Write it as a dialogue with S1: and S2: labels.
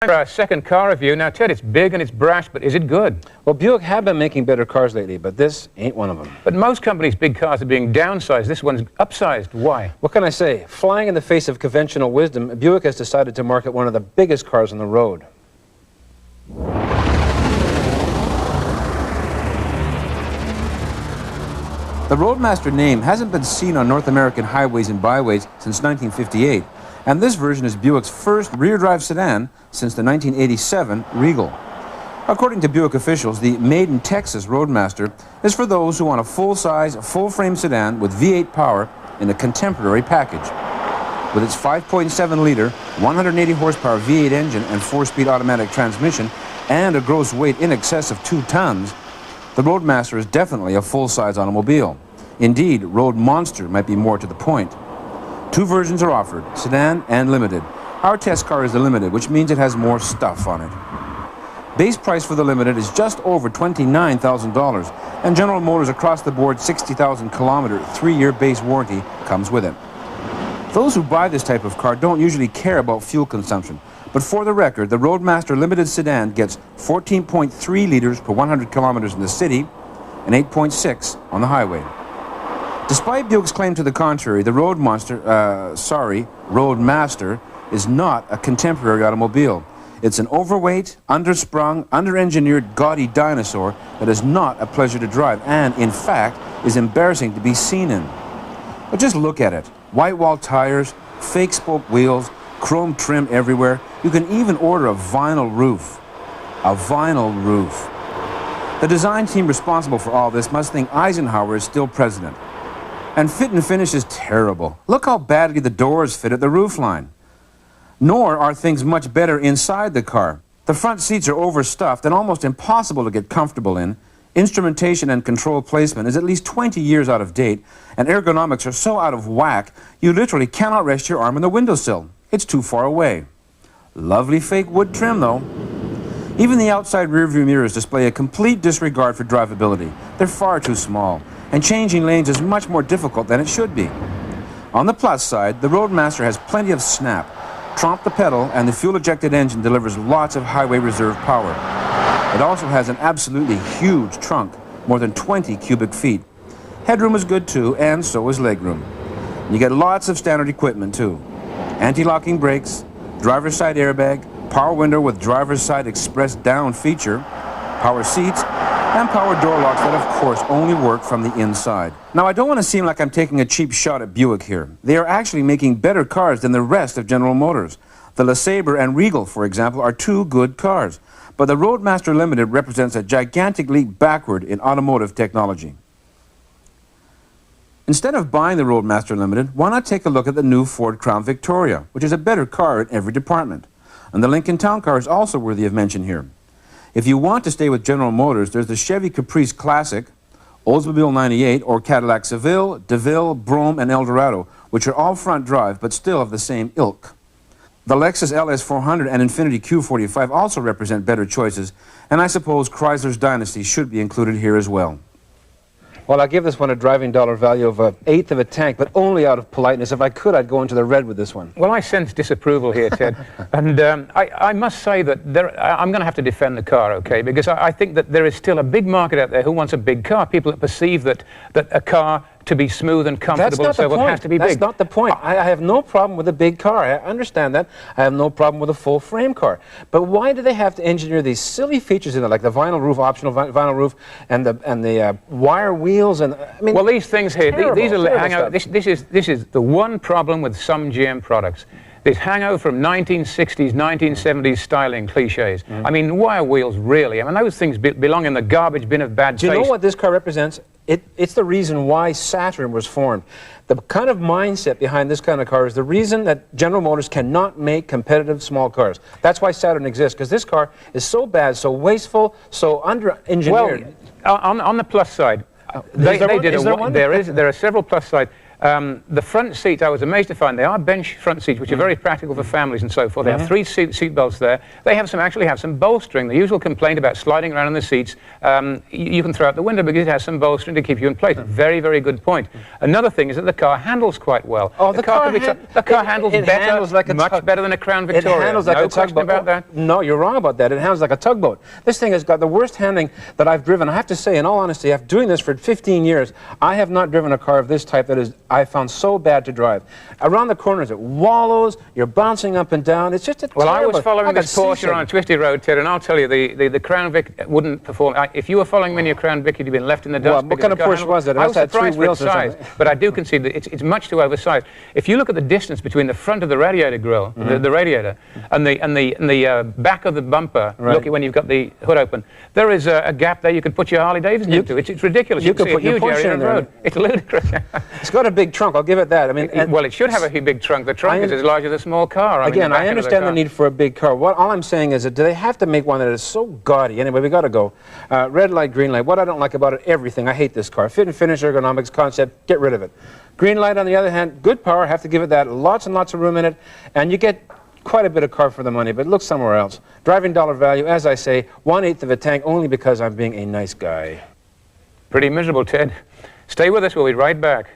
S1: For our second car review. Now, Ted, it's big and it's brash, but is it good?
S2: Well, Buick have been making better cars lately, but this ain't one of them.
S1: But most companies' big cars are being downsized. This one's upsized. Why?
S2: What can I say? Flying in the face of conventional wisdom, Buick has decided to market one of the biggest cars on the road. The Roadmaster name hasn't been seen on North American highways and byways since 1958. And this version is Buick's first rear-drive sedan since the 1987 Regal. According to Buick officials, the Made in Texas Roadmaster is for those who want a full-size, full-frame sedan with V8 power in a contemporary package. With its 5.7-liter, 180-horsepower V8 engine and 4-speed automatic transmission and a gross weight in excess of 2 tons, the Roadmaster is definitely a full-size automobile. Indeed, ROADMONSTER might be more to the point. Two versions are offered, sedan and limited. Our test car is the limited, which means it has more stuff on it. Base price for the limited is just over $29,000, and General Motors across the board 60,000 kilometer, 3-year base warranty comes with it. Those who buy this type of car don't usually care about fuel consumption, but for the record, the Roadmaster Limited Sedan gets 14.3 liters per 100 kilometers in the city and 8.6 on the highway. Despite Buick's claim to the contrary, the Roadmaster is not a contemporary automobile. It's an overweight, undersprung, under-engineered, gaudy dinosaur that is not a pleasure to drive and, in fact, is embarrassing to be seen in. But just look at it. White-wall tires, fake spoke wheels, chrome trim everywhere. You can even order a vinyl roof. A vinyl roof. The design team responsible for all this must think Eisenhower is still president. And fit and finish is terrible. Look how badly the doors fit at the roofline. Nor are things much better inside the car. The front seats are overstuffed and almost impossible to get comfortable in. Instrumentation and control placement is at least 20 years out of date, and ergonomics are so out of whack, you literally cannot rest your arm on the windowsill. It's too far away. Lovely fake wood trim, though. Even the outside rearview mirrors display a complete disregard for drivability. They're far too small, and changing lanes is much more difficult than it should be. On the plus side, the Roadmaster has plenty of snap. Tromp the pedal, and the fuel-ejected engine delivers lots of highway reserve power. It also has an absolutely huge trunk, more than 20 cubic feet. Headroom is good too, and so is legroom. You get lots of standard equipment too. Anti-locking brakes, driver's side airbag, power window with driver's side express down feature, power seats, and power door locks that, of course, only work from the inside. Now, I don't want to seem like I'm taking a cheap shot at Buick here. They are actually making better cars than the rest of General Motors. The LeSabre and Regal, for example, are two good cars. But the Roadmaster Limited represents a gigantic leap backward in automotive technology. Instead of buying the Roadmaster Limited, why not take a look at the new Ford Crown Victoria, which is a better car in every department. And the Lincoln Town Car is also worthy of mention here. If you want to stay with General Motors, there's the Chevy Caprice Classic, Oldsmobile 98, or Cadillac Seville, DeVille, Brougham, and Eldorado, which are all front drive but still of the same ilk. The Lexus LS400 and Infiniti Q45 also represent better choices, and I suppose Chrysler's Dynasty should be included here as well. Well, I'll give this one a driving dollar value of 1/8 of a tank, but only out of politeness. If I could, I'd go into the red with this one.
S1: Well, I sense disapproval here, Ted. And I must say that I'm going to have to defend the car, okay? Because I think that there is still a big market out there who wants a big car. People that perceive that a car to be smooth and comfortable and so forth has to be big.
S2: That's not the point. I have no problem with a big car. I understand that. I have no problem with a full frame car. But why do they have to engineer these silly features in it, like the vinyl roof, optional vinyl roof, and the wire wheels? And I mean,
S1: well, these things here, these are hangover. This is the one problem with some GM products. This hangover from 1960s, 1970s styling cliches. I mean, wire wheels, really? I mean, those things belong in the garbage bin of bad taste.
S2: Do you know what this car represents? It's the reason why Saturn was formed. The kind of mindset behind this kind of car is the reason that General Motors cannot make competitive small cars. That's why Saturn exists, because this car is so bad, so wasteful, so under-engineered.
S1: Well, on the plus side, there are several plus sides. The front seats, I was amazed to find they are bench front seats, which are very practical for families and so forth. They have 3 seat belts there. They have actually have some bolstering. The usual complaint about sliding around in the seats, you can throw out the window because it has some bolstering to keep you in place. Very, very good point. Another thing is that the car handles quite well.
S2: Oh, the car
S1: handles better, like much better than a Crown Victoria.
S2: It handles like a tugboat.
S1: About that.
S2: No, you're wrong about that. It handles like a tugboat. This thing has got the worst handling that I've driven. I have to say, in all honesty, after doing this for 15 years, I have not driven a car of this type that I found so bad to drive. Around the corners, it wallows. You're bouncing up and down. It's just a
S1: Well, I was following this Porsche on a twisty road, Ted, and I'll tell you, the Crown Vic wouldn't perform. If you were following me in your Crown Vic, you'd have been left in the dust.
S2: Well, what kind of Porsche was it?
S1: I was surprised for its size, but I do concede that it's much too oversized. If you look at the distance between the front of the radiator grille, the radiator, and the back of the bumper, look at when you've got the hood open, there is a gap there you could put your Harley Davidson into. It's ridiculous.
S2: You could put your Porsche in there.
S1: It's ludicrous.
S2: It's got a big trunk, I'll give it that. I mean,
S1: well, it should have a big trunk. The trunk is as large as a small car.
S2: Again, I understand the need for a big car. All I'm saying is that do they have to make one that is so gaudy? Anyway, we got to go. Red light, green light. What I don't like about it, everything. I hate this car. Fit and finish, ergonomics, concept, get rid of it. Green light, on the other hand, good power, have to give it that. Lots and lots of room in it, and you get quite a bit of car for the money, but look somewhere else. Driving dollar value, as I say, 1/8 of a tank, only because I'm being a nice guy.
S1: Pretty miserable, Ted. Stay with us. We'll be right back.